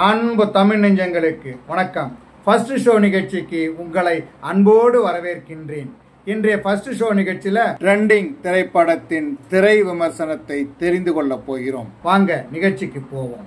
அன்பு தமிழ் நெஞ்சங்களுக்கு வணக்கம். ஃபர்ஸ்ட் ஷோ நிகழ்ச்சிக்கு உங்களை அன்போடு வரவேற்கின்றேன். இன்றைய ஃபர்ஸ்ட் ஷோ நிகழ்ச்சியில ட்ரெண்டிங் திரைப்படத்தின் திரை விமர்சனத்தை தெரிந்து கொள்ள போகிறோம். வாங்க நிகழ்ச்சிக்கு போவோம்.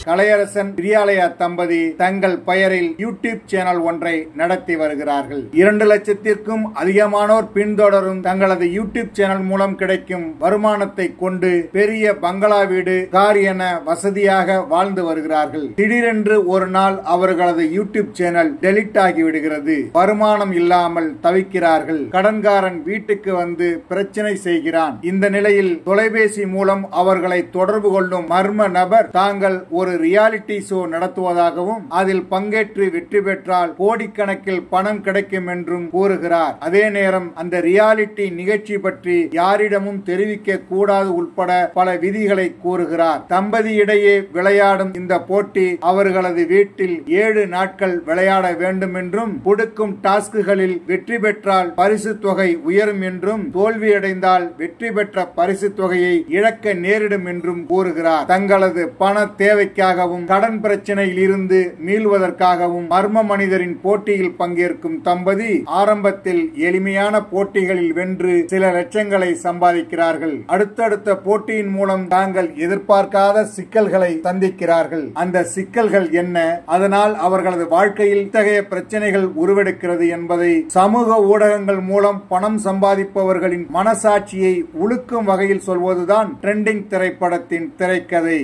கலையரசன் பிரியாலயா தம்பதி தங்கள் பெயரில் யூடியூப் சேனல் ஒன்றை நடத்தி வருகிறார்கள். 2 லட்சத்திற்கும் அதிகமானோர் பின்தொடரும் தங்களது யூடியூப் சேனல் மூலம் கிடைக்கும் வருமானத்தை கொண்டு பெரிய பங்களா வீடு, கார் என வசதியாக வாழ்ந்து வருகிறார்கள். திடீரென்று ஒரு நாள் அவர்களது யூடியூப் சேனல் டெலிட் ஆகிவிடுகிறது. வருமானம் இல்லாமல் தவிக்கிறார்கள். கடன்காரன் வீட்டுக்கு வந்து பிரச்சனை செய்கிறான். இந்த நிலையில் தொலைபேசி மூலம் அவர்களை தொடர்பு கொள்ளும் மர்ம நபர் தாங்கள் ஒரு ரியாலிட்டி ஷோ நடத்துவதாகவும் அதில் பங்கேற்று வெற்றி பெற்றால் கோடிக்கணக்கில் பணம் கிடைக்கும் என்றும் கூறுகிறார். அதே நேரம் அந்த ரியாலிட்டி நிகழ்ச்சி பற்றி யாரிடமும் தெரிவிக்க கூடாது உட்பட பல விதிகளை கூறுகிறார். தம்பதியிடையே விளையாடும் இந்த போட்டி அவர்களது வீட்டில் 7 நாட்கள் விளையாட வேண்டும் என்றும், கொடுக்கும் டாஸ்குகளில் வெற்றி பெற்றால் பரிசு தொகை உயரும் என்றும், தோல்வியடைந்தால் வெற்றி பெற்ற பரிசு தொகையை இழக்க நேரிடும் என்றும் கூறுகிறார். தங்களது பண தேவைக்காகவும் கடன் பிரச்சனையில் இருந்து மீள்வதற்காகவும் மர்ம மனிதரின் போட்டியில் பங்கேற்கும் தம்பதி ஆரம்பத்தில் எளிமையான போட்டிகளில் வென்று சில லட்சங்களை சம்பாதிக்கிறார்கள். அடுத்தடுத்த போட்டியின் மூலம் தாங்கள் எதிர்பார்க்காத சிக்கல்களை சந்திக்கிறார்கள். அந்த சிக்கல்கள் என்ன, அதனால் அவர்களது வாழ்க்கையில் இத்தகைய பிரச்சனைகள் உருவெடுக்கிறது என்பதை சமூக ஊடகங்கள் மூலம் பணம் சம்பாதிப்பவர்களின் மனசாட்சியை உலுக்கும் வகையில் சொல்வதுதான் ட்ரெண்டிங் திரைப்படத்தின் திரைக்கதை.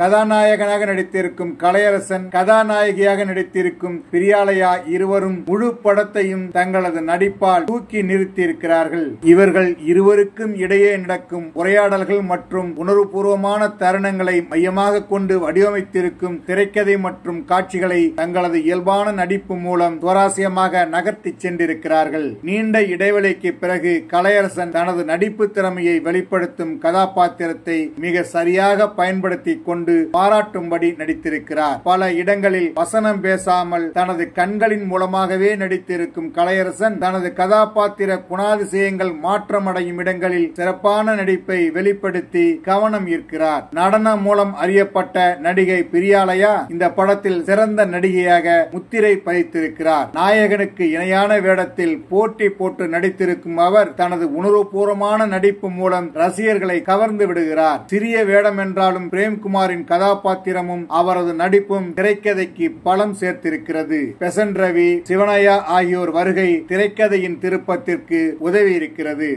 கதாநாயகனாக நடித்திருக்கும் கலையரசன், கதாநாயகியாக நடித்திருக்கும் பிரியாலயா இருவரும் முழு படத்தையும் தங்களது நடிப்பால் தூக்கி நிறுத்தியிருக்கிறார்கள். இவர்கள் இருவருக்கும் இடையே நடக்கும் உரையாடல்கள் மற்றும் உணர்வுபூர்வமான தருணங்களை மையமாக கொண்டு வடிவமைத்திருக்கும் திரைக்கதை மற்றும் காட்சிகளை தங்களது இயல்பான நடிப்பு மூலம் சுவாரஸ்யமாக நகர்த்தி சென்றிருக்கிறார்கள். நீண்ட இடைவெளிக்கு பிறகு கலையரசன் தனது நடிப்பு திறமையை வெளிப்படுத்தும் கதாபாத்திரத்தை மிக சரியாக பயன்படுத்தி கொண்டு பாராட்டும்படி நடித்திருக்கிறார். பல இடங்களில் வசனம் பேசாமல் தனது கண்களின் மூலமாகவே நடித்திருக்கும் கலையரசன் தனது கதாபாத்திர குணாதிசயங்கள் மாற்றமடையும் இடங்களில் சிறப்பான நடிப்பை வெளிப்படுத்தி கவனம் ஈர்க்கிறார். நடனம் மூலம் அறியப்பட்ட நடிகை பிரியாலயா இந்த படத்தில் சிறந்த நடிகையாக முத்திரை பதித்திருக்கிறார். நாயகனுக்கு இணையான வேடத்தில் போட்டி போட்டு நடித்திருக்கும் அவர் தனது உணர்வுபூர்வமான நடிப்பு மூலம் ரசிகர்களை கவர்ந்து விடுகிறார். சிறிய வேடம் என்றாலும் பிரேம்குமாரின் கதாபாத்திரமும் அவரது நடிப்பும் திரைக்கதைக்கு பலம் சேர்த்திருக்கிறது. பெசன் ரவி, சிவனையா ஆகியோர் வருகை திரைக்கதையின் திருப்பத்திற்கு உதவி இருக்கிறது.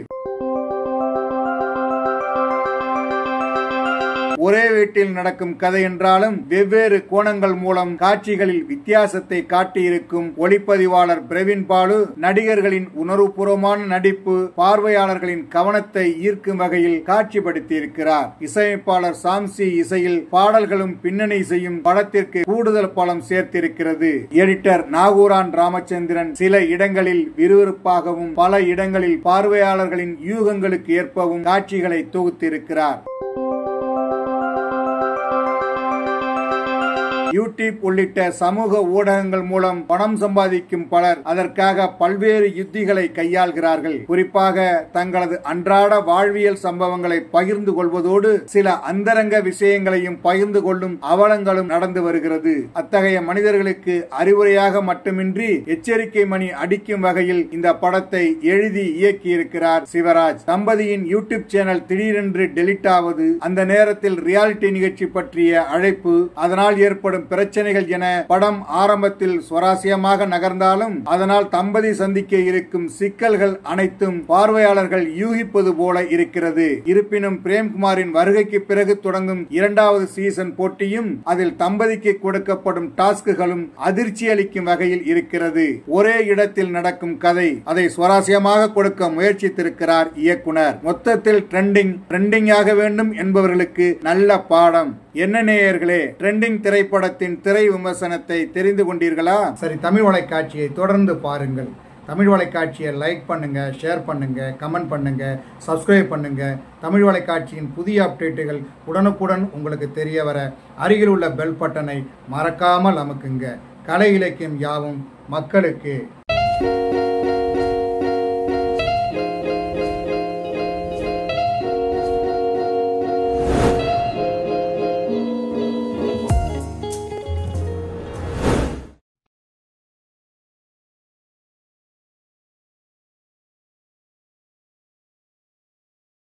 ஒரே வீட்டில் நடக்கும் கதை என்றாலும் வெவ்வேறு கோணங்கள் மூலம் காட்சிகளில் வித்தியாசத்தை காட்டியிருக்கும் ஒளிப்பதிவாளர் பிரவீன் பாலு நடிகர்களின் உணர்வுபூர்வமான நடிப்பு பார்வையாளர்களின் கவனத்தை ஈர்க்கும் வகையில் காட்சிப்படுத்தியிருக்கிறார். இசையமைப்பாளர் சாம்சி இசையில் பாடல்களும் பின்னணி இசையும் படத்திற்கு கூடுதல் பலம் சேர்த்திருக்கிறது. எடிட்டர் நாகூரான் ராமச்சந்திரன் சில இடங்களில் விறுவிறுப்பாகவும் பல இடங்களில் பார்வையாளர்களின் யூகங்களுக்கு ஏற்பவும் காட்சிகளை தொகுத்திருக்கிறார். யூடியூப் உள்ளிட்ட சமூக ஊடகங்கள் மூலம் பணம் சம்பாதிக்கும் பலர் அதற்காக பல்வேறு யுத்திகளை கையாள்கிறார்கள். குறிப்பாக தங்களது அன்றாட வாழ்வியல் சம்பவங்களை பகிர்ந்து கொள்வதோடு சில அந்தரங்க விஷயங்களையும் பகிர்ந்து கொள்ளும் அவலங்களும் நடந்து வருகிறது. அத்தகைய மனிதர்களுக்கு அறிவுரையாக மட்டுமின்றி எச்சரிக்கை மணி அடிக்கும் வகையில் இந்த படத்தை எழுதி இயக்கியிருக்கிறார் சிவராஜ். தம்பதியின் யூடியூப் சேனல் திடீரென்று டெலிட் ஆவது, அந்த நேரத்தில் ரியாலிட்டி நிகழ்ச்சி பற்றிய அழைப்பு, அதனால் ஏற்படும் பிரச்சனைகள் என படம் ஆரம்பத்தில் சுவாரஸ்யமாக நகர்ந்தாலும் அதனால் தம்பதி சந்திக்க இருக்கும் சிக்கல்கள் அனைத்தும் பார்வையாளர்கள் யூகிப்பது போல இருக்கிறது. இருப்பினும் பிரேம்குமாரின் வருகைக்கு பிறகு தொடங்கும் 2வது சீசன் போட்டியும் அதில் தம்பதிக்கு கொடுக்கப்படும் டாஸ்குகளும் அதிர்ச்சி அளிக்கும் வகையில் இருக்கிறது. ஒரே இடத்தில் நடக்கும் கதை, அதை சுவாரஸ்யமாக கொடுக்க முயற்சித்திருக்கிறார் இயக்குனர். மொத்தத்தில் ட்ரெண்டிங் ஆக வேண்டும் என்பவர்களுக்கு நல்ல பாடம். என்ன நேயர்களே, ட்ரெண்டிங் திரைப்படத்தின் திரை விமர்சனத்தை தெரிந்து கொண்டீர்களா? சரி, தமிழ் வலைக்காட்சியை தொடர்ந்து பாருங்கள். தமிழ் வலைக்காட்சியை லைக் பண்ணுங்க, ஷேர் பண்ணுங்க, கமெண்ட் பண்ணுங்க, சப்ஸ்கிரைப் பண்ணுங்க. தமிழ் வலைக்காட்சியின் புதிய அப்டேட்டுகள் உடனுக்குடன் உங்களுக்கு தெரிய வர அருகில் உள்ள பெல் பட்டனை மறக்காமல் அமுக்குங்க. கலை இலக்கியம் யாவும் மக்களுக்கு.